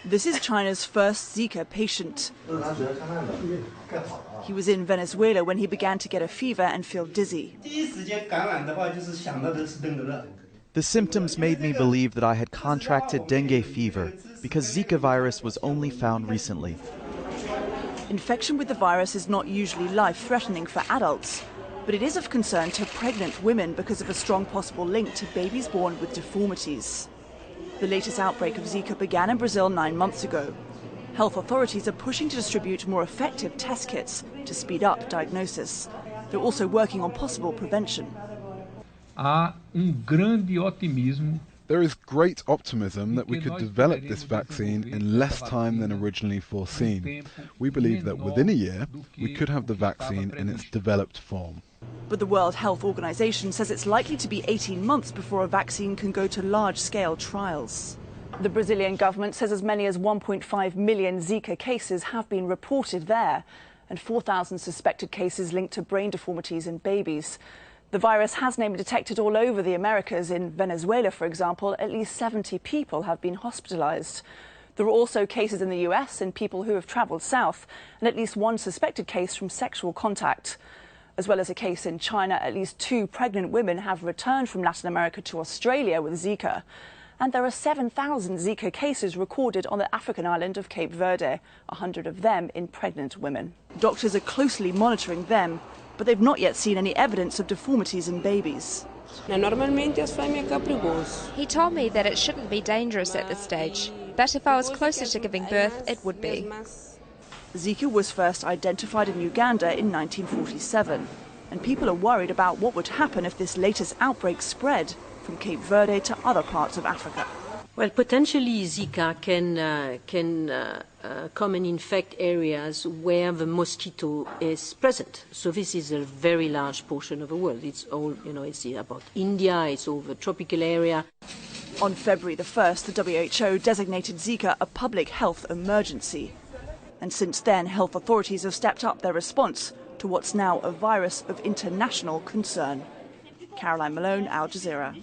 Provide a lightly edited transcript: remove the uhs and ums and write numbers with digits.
This is China's first Zika patient. He was in Venezuela when he began to get a fever and feel dizzy. The symptoms made me believe that I had contracted dengue fever because Zika virus was only found recently. Infection with the virus is not usually life-threatening for adults, but it is of concern to pregnant women because of a strong possible link to babies born with deformities. The latest outbreak of Zika began in Brazil 9 months ago. Health authorities are pushing to distribute more effective test kits to speed up diagnosis. They're also working on possible prevention. There is great optimism that we could develop this vaccine in less time than originally foreseen. We believe that within a year, we could have the vaccine in its developed form. But the World Health Organization says it's likely to be 18 months before a vaccine can go to large-scale trials. The Brazilian government says as many as 1.5 million Zika cases have been reported there, and 4,000 suspected cases linked to brain deformities in babies. The virus has been detected all over the Americas. In Venezuela, for example, at least 70 people have been hospitalized. There are also cases in the US in people who have traveled south, and at least one suspected case from sexual contact. As well as a case in China, at least 2 pregnant women have returned from Latin America to Australia with Zika. And there are 7,000 Zika cases recorded on the African island of Cape Verde, 100 of them in pregnant women. Doctors are closely monitoring them, but they've not yet seen any evidence of deformities in babies. He told me that it shouldn't be dangerous at this stage, but if I was closer to giving birth, it would be. Zika was first identified in Uganda in 1947, and people are worried about what would happen if this latest outbreak spread from Cape Verde to other parts of Africa. Well, potentially Zika can come and infect areas where the mosquito is present. So this is a very large portion of the world. It's all, it's about India, it's all the tropical area. On February the 1st, the WHO designated Zika a public health emergency. And since then, health authorities have stepped up their response to what's now a virus of international concern. Caroline Malone, Al Jazeera.